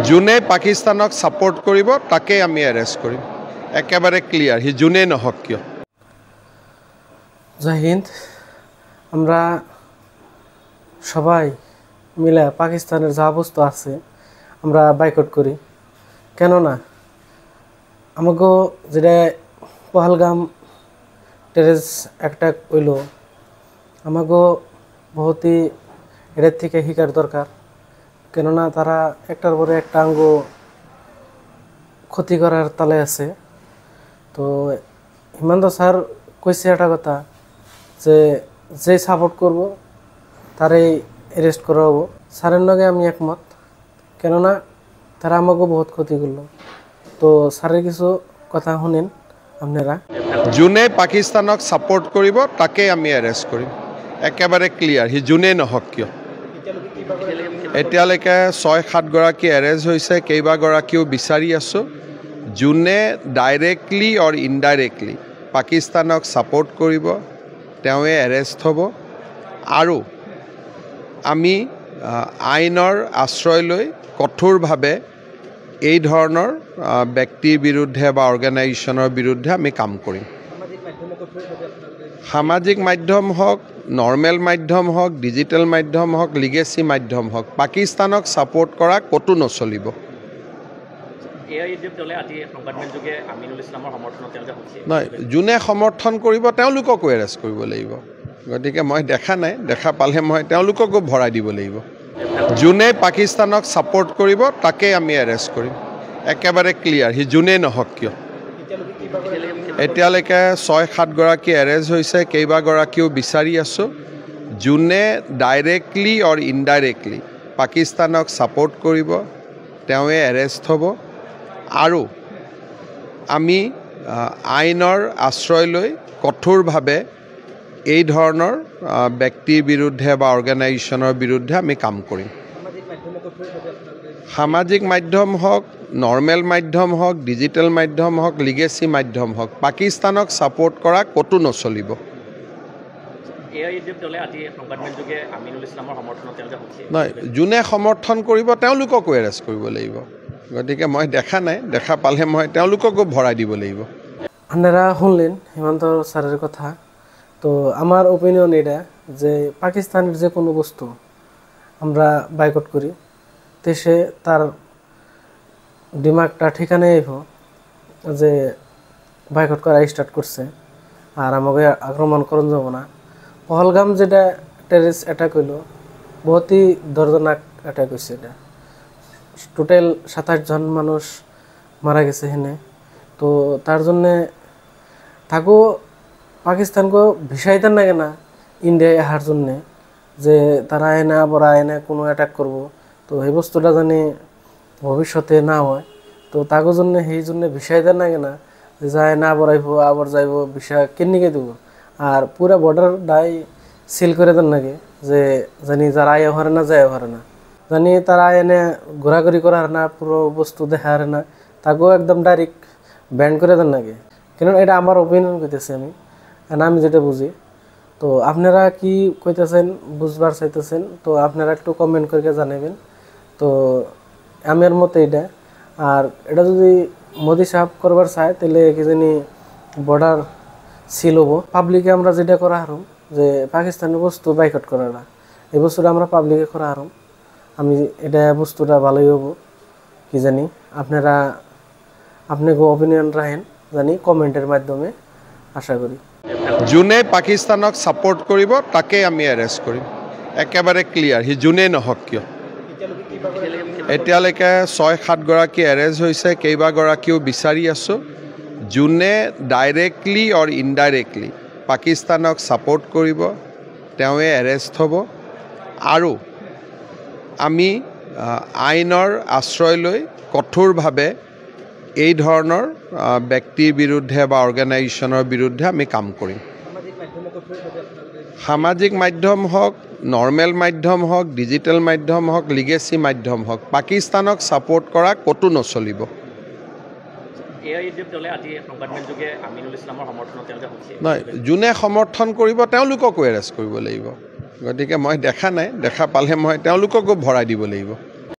যোনে পাকিস্তানক সাপোর্ট করিব তাকে আমি অ্যারেস্ট করিম একেবারে ক্লিয়ার হি যোনে নহক কিয় জয় হিন্দ আমরা সবাই মিলে পাকিস্তানের যা বস্তু আছে আমরা বয়কট করি কেন না আমাগো যেটা পহলগাম টেররিস্ট অ্যাটাক হইল আমাগো বহুতই এর থেকে শিকার দরকার কেননা তারা একটার পরে একটা অঙ্গ ক্ষতি করার তালে আছে তো হিমন্ত স্যার কইছে একটা কথা যে সাপোর্ট করব তারই অ্যারেস্ট করা হবো স্যারের লগে আমি একমত কেননা তারা আমাকে বহুত ক্ষতি করলো তো স্যারের কিছু কথা শুনেন আপনারা যোনে পাকিস্তানক সাপোর্ট করিব তাকে আমি অ্যারেস্ট করিম একেবারে ক্লিয়ার হি যোনে নহক কিয় এতিয়ালৈকে ৬-৭ গৰাকী এৰেষ্ট হৈছে কেইবাগৰাকীও বিচাৰি আছোঁ যোনে ডাইৰেক্টলি অৰ ইনডাইৰেক্টলি পাকিস্তানক ছাপোৰ্ট কৰিব তেওঁৱে এৰেষ্ট হ'ব আৰু আমি আইনৰ আশ্ৰয় লৈ কঠোৰভাৱে এই ধৰণৰ ব্যক্তিৰ বিৰুদ্ধে বা অৰ্গেনাইজেশ্যনৰ বিৰুদ্ধে আমি কাম কৰিম সামাজিক মাধ্যম হওক নৰ্মেল মাধ্যম হওক ডিজিটেল মাধ্যম হওক লিগেসি মাধ্যম হওক পাকিস্তানক সাপোৰ্ট কৰা কতো নচলিব নাই যোনে সমৰ্থন কৰিব তেওঁলোকক এৰেষ্ট কৰিব লাগিব গতিকে মই দেখা নাই দেখা পালে মই তেওঁলোককো ভৰাই দিব লাগিব যোনে পাকিস্তানক সাপোৰ্ট কৰিব তাকে আমি এৰেষ্ট কৰিম একেবাৰে ক্লিয়াৰ হি যোনে নহক কিয় এতিয়ালৈকে ৬-৭ গৰাকী এৰেষ্ট হৈছে কেইবাগৰাকীও বিচাৰি আছোঁ যোনে ডাইৰেক্টলি অৰ ইনডাইৰেক্টলি পাকিস্তানক ছাপোৰ্ট কৰিব তেওঁৱে এৰেষ্ট হ'ব আৰু আমি আইনৰ আশ্ৰয় লৈ কঠোৰভাৱে এই ধৰণৰ ব্যক্তিৰ বিৰুদ্ধে বা অৰ্গেনাইজেশ্যনৰ বিৰুদ্ধে আমি কাম কৰিম সামাজিক মাধ্যম হওক নৰ্মেল মাধ্যম হওক ডিজিটেল মাধ্যম হওক লিগেসি মাধ্যম হওক পাকিস্তানক সাপোৰ্ট কৰা কতো নচলিব নাই যোনে সমৰ্থন কৰিব তেওঁলোককো এৰেষ্ট কৰিব লাগিব গতিকে মই দেখা নাই দেখা পালে মই তেওঁলোককো ভৰাই দিব লাগিব আপনারা শুনলেন হিমন্ত স্যারের কথা তো আমার ওপিনিয়ন এটা যে পাকিস্তানের যে কোনো বস্তু আমরা বয়কট করি দেশে তার দিমাগটা ঠিকানে আইব যে বয়কট করা স্টার্ট করছে আর আমাকে আক্রমণ করন যাব না পহলগাম যেটা টেররিস্ট অ্যাটাক হইল বহুতই দর্দনাক অ্যাটাক হয়েছে এটা টোটাল ২৭ জন মানুষ মারা গেছে হেনে তো তার জন্যে থাকো পাকিস্তানকে ভিসাইতেন না কেনা ইন্ডিয়ায় আসার জন্যে যে তারা আয় না বড় আয় না কোনো অ্যাটাক করব তো এই বস্তুটা জানি ভবিষ্যতে না হয় তো তাগো জন্য সেই জন্য ভিসাই দেন না কেনা যে যায় না বড়াইব আবার যাইব ভিসা কেনিকে দেব আর পুরা বর্ডার ডাই সিল করে দেন নাকি যে জানি যারা আয় হারে না যায় হারে না জানি তারা এনে ঘোরাঘুরি করা হারে না পুরো বস্তু দেখা হারে না তাকেও একদম ডাইরেক্ট ব্যান করে দেন নাকি কেন এটা আমার ওপিনিয়ন কইতেছি আমি যেটা বুঝি তো আপনারা কি কইতেছেন বুঝবার চাইতেছেন তো আপনারা একটু কমেন্ট করে জানাবেন তো আমার মতে এটা আর এটা যদি মোদি সাহেব করবার চায় তাহলে কি জানি বর্ডার সিল হবো পাবলিকে আমরা যেটা করা হারম যে পাকিস্তানের বস্তু বয়কট করাটা এই বস্তুটা আমরা পাবলিকে করা হারম আমি এটা বস্তুটা ভালোই হবো কি জানি আপনারা আপনাকে অপিনিয়ন রাখেন জানি কমেন্টের মাধ্যমে আশা করি যোনে পাকিস্তানক সাপোর্ট কৰিব তাকে আমি এৰেষ্ট কৰিম একেবাৰে ক্লিয়াৰ হি যোনে নহক কিয় এতিয়ালৈকে ৬-৭ গৰাকী এৰেষ্ট হৈছে কেইবাগৰাকীও বিচাৰি আছোঁ যোনে ডাইৰেক্টলি অৰ ইনডাইৰেক্টলি পাকিস্তানক ছাপোৰ্ট কৰিব তেওঁৱে এৰেষ্ট হ'ব আৰু আমি আইনৰ আশ্ৰয় লৈ কঠোৰভাৱে এই ধৰণৰ ব্যক্তিৰ বিৰুদ্ধে বা অৰ্গেনাইজেশ্যনৰ বিৰুদ্ধে আমি কাম কৰিম সামাজিক মাধ্যম হওক নৰ্মেল মাধ্যম হওক ডিজিটেল মাধ্যম হওক লিগেসি মাধ্যম হওক পাকিস্তানক সাপোৰ্ট কৰা কতো নচলিব নাই যোনে সমৰ্থন কৰিব তেওঁলোককো এৰেষ্ট কৰিব লাগিব গতিকে মই দেখা নাই দেখা পালে মই তেওঁলোককো ভৰাই দিব লাগিব